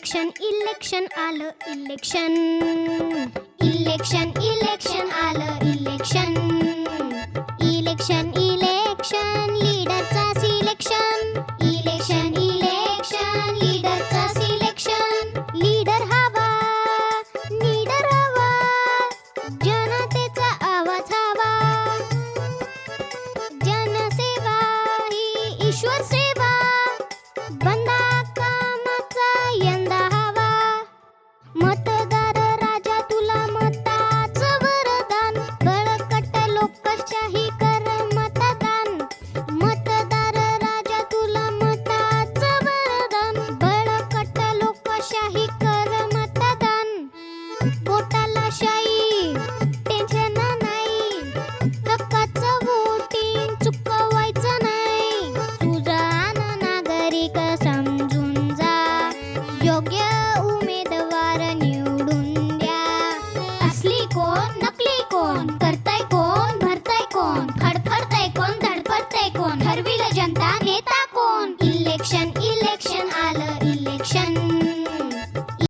election election आलं election election election आलं election election election लीडरचा सिलेक्शन इलेक्शन इलेक्शन लीडरचा सिलेक्शन लीडर हवा जनतेचा आवाज हवा जनसेवा ही ईश्वर सेवा बंदा कामाचा यंदा हवा मतदार राजा तुला मताचं वरदान बळकट लोकशाही कर मतदान मतदार राजा तुला मताचं वरदान बळकट लोकशाही कर मतदान बोटाला शाई